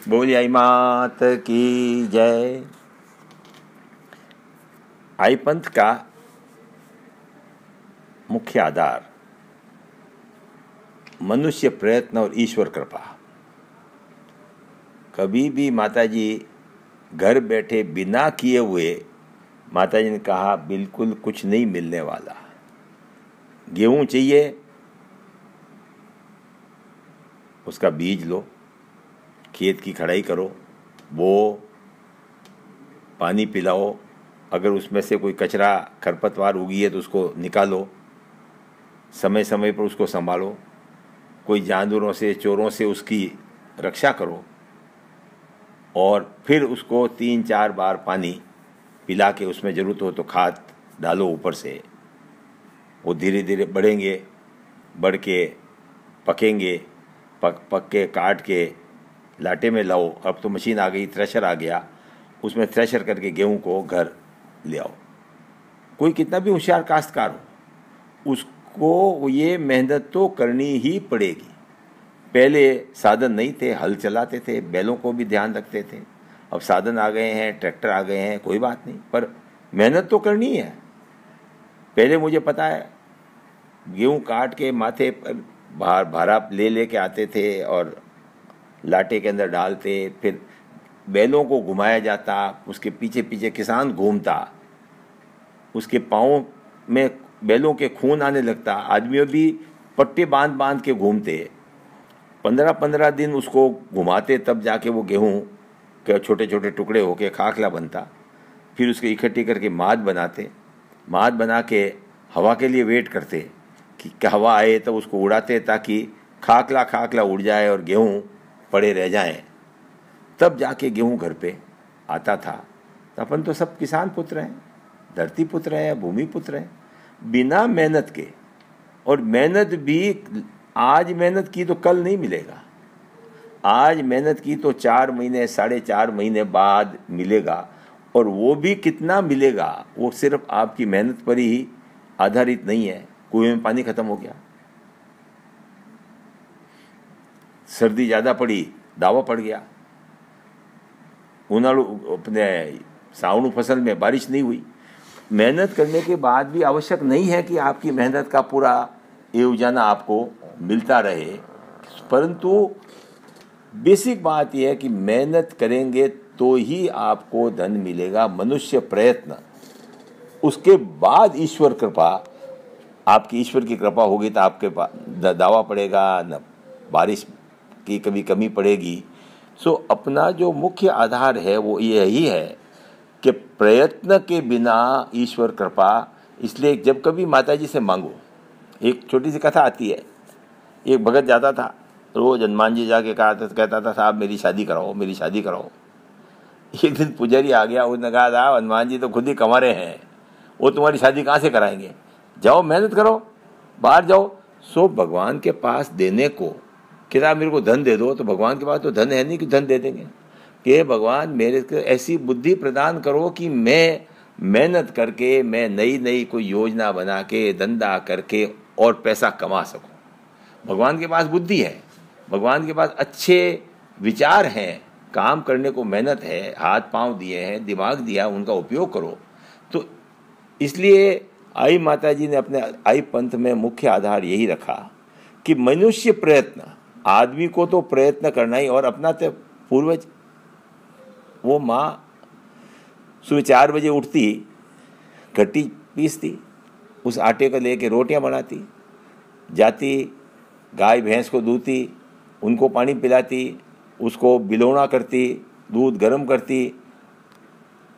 बोलिए आई मात की जय। आई पंथ का मुख्य आधार मनुष्य प्रयत्न और ईश्वर कृपा। कभी भी माताजी घर बैठे बिना किए हुए, माताजी ने कहा बिल्कुल कुछ नहीं मिलने वाला। गेहूं चाहिए, उसका बीज लो, खेत की खड़ाई करो, बो, पानी पिलाओ, अगर उसमें से कोई कचरा खरपतवार उगी है तो उसको निकालो, समय समय पर उसको संभालो, कोई जानवरों से चोरों से उसकी रक्षा करो और फिर उसको 3-4 बार पानी पिला के उसमें ज़रूरत हो तो खाद डालो ऊपर से। वो धीरे धीरे बढ़ेंगे, बढ़ के पकेंगे, पक के काट के लाटे में लाओ। अब तो मशीन आ गई, थ्रेशर आ गया, उसमें थ्रेशर करके गेहूं को घर ले आओ। कोई कितना भी होशियार काश्तकार हो, उसको ये मेहनत तो करनी ही पड़ेगी। पहले साधन नहीं थे, हल चलाते थे, बैलों को भी ध्यान रखते थे। अब साधन आ गए हैं, ट्रैक्टर आ गए हैं, कोई बात नहीं, पर मेहनत तो करनी है। पहले मुझे पता है, गेहूं काट के माथे पर भारा ले के आते थे और लाटे के अंदर डालते, फिर बैलों को घुमाया जाता, उसके पीछे पीछे किसान घूमता, उसके पाँव में बैलों के खून आने लगता, आदमियों भी पट्टे बांध बांध के घूमते। 15-15 दिन उसको घुमाते, तब जाके वो गेहूं के छोटे छोटे टुकड़े होके खाखला बनता। फिर उसके इकट्ठी करके माद बनाते, माद बना के हवा के लिए वेट करते कि हवा आए तब उसको उड़ाते ताकि खाखला उड़ जाए और गेहूं पड़े रह जाएं। तब जाके गेहूं घर पे आता था। तो अपन तो सब किसान पुत्र हैं, धरती पुत्र हैं, भूमि पुत्र हैं, बिना मेहनत के। और मेहनत भी आज मेहनत की तो कल नहीं मिलेगा, आज मेहनत की तो 4 महीने 4.5 महीने बाद मिलेगा। और वो भी कितना मिलेगा, वो सिर्फ आपकी मेहनत पर ही आधारित नहीं है। कुएं में पानी खत्म हो गया, सर्दी ज्यादा पड़ी, दावा पड़ गया, उनाड़ू अपने सावणु फसल में बारिश नहीं हुई। मेहनत करने के बाद भी आवश्यक नहीं है कि आपकी मेहनत का पूरा एवजाना आपको मिलता रहे, परंतु बेसिक बात यह है कि मेहनत करेंगे तो ही आपको धन मिलेगा। मनुष्य प्रयत्न, उसके बाद ईश्वर कृपा। आपकी ईश्वर की कृपा होगी तो आपके दावा पड़ेगा, न बारिश की कभी कमी पड़ेगी। सो अपना जो मुख्य आधार है वो यही है कि प्रयत्न के बिना ईश्वर कृपा। इसलिए जब कभी माताजी से मांगो, एक छोटी सी कथा आती है। एक भगत जाता था, रोज हनुमान जी जाके कहता था साहब मेरी शादी कराओ, मेरी शादी कराओ। एक दिन पुजारी आ गया, उसने कहा साहब हनुमान जी तो खुद ही कमा रहे हैं, वो तुम्हारी शादी कहाँ से कराएंगे, जाओ मेहनत करो, बाहर जाओ। सो भगवान के पास देने को कि साहब मेरे को धन दे दो, तो भगवान के पास तो धन है नहीं कि धन दे देंगे। कि भगवान मेरे को ऐसी बुद्धि प्रदान करो कि मैं मेहनत करके, मैं नई नई कोई योजना बना के, धंधा करके और पैसा कमा सकूं। भगवान के पास बुद्धि है, भगवान के पास अच्छे विचार हैं, काम करने को मेहनत है, हाथ पांव दिए हैं, दिमाग दिया, उनका उपयोग करो। तो इसलिए आई माताजी ने अपने आई पंथ में मुख्य आधार यही रखा कि मनुष्य प्रयत्न, आदमी को तो प्रयत्न करना ही। और अपना तो पूर्वज, वो माँ सुबह 4 बजे उठती, घट्टी पीसती, उस आटे को लेके रोटियां बनाती, जाती गाय भैंस को दूती, उनको पानी पिलाती, उसको बिलोना करती, दूध गर्म करती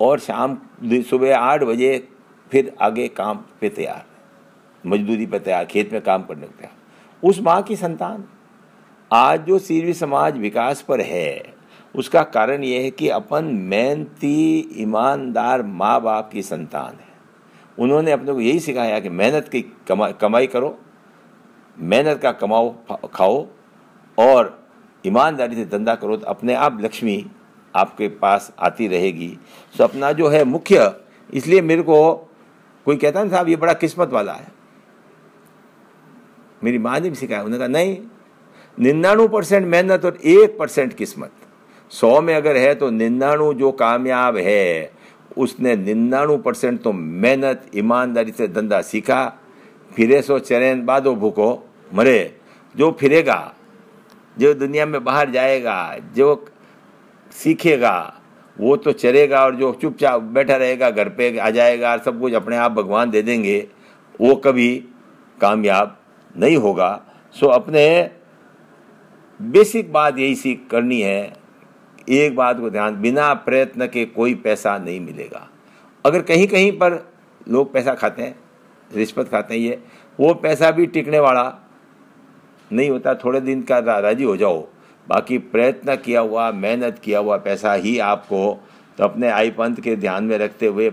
और सुबह 8 बजे फिर आगे काम पे तैयार, मजदूरी पे तैयार, खेत में काम करने को तैयार। उस माँ की संतान आज जो सीरवी समाज विकास पर है, उसका कारण यह है कि अपन मेहनती ईमानदार माँ बाप की संतान है। उन्होंने अपने को यही सिखाया कि मेहनत की कमाई करो, मेहनत का कमाओ खाओ और ईमानदारी से धंधा करो, तो अपने आप लक्ष्मी आपके पास आती रहेगी। तो अपना जो है मुख्य, इसलिए मेरे को कोई कहता ना साहब ये बड़ा किस्मत वाला है, मेरी माँ ने भी सिखाया। उन्होंने कहा नहीं, 99% मेहनत और 1% किस्मत। 100 में अगर है तो 99 जो कामयाब है उसने 99% तो मेहनत ईमानदारी से धंधा सीखा। फिरे सो चरेन बादो भूखो मरे। जो फिरेगा, जो दुनिया में बाहर जाएगा, जो सीखेगा वो तो चरेगा, और जो चुपचाप बैठा रहेगा घर पे आ जाएगा और सब कुछ अपने आप भगवान दे देंगे, वो कभी कामयाब नहीं होगा। सो अपने बेसिक बात यही सीख करनी है, एक बात को ध्यान, बिना प्रयत्न के कोई पैसा नहीं मिलेगा। अगर कहीं कहीं पर लोग पैसा खाते हैं, रिश्वत खाते हैं, ये वो पैसा भी टिकने वाला नहीं होता, थोड़े दिन का राजी हो जाओ, बाकी प्रयत्न किया हुआ, मेहनत किया हुआ पैसा ही आपको, तो अपने आई पंथ के ध्यान में रखते हुए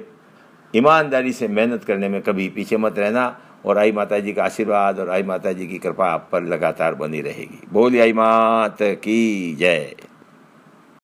ईमानदारी से मेहनत करने में कभी पीछे मत रहना, और आई माता जी का आशीर्वाद और आई माता जी की कृपा आप पर लगातार बनी रहेगी। बोलिए आई माता की जय।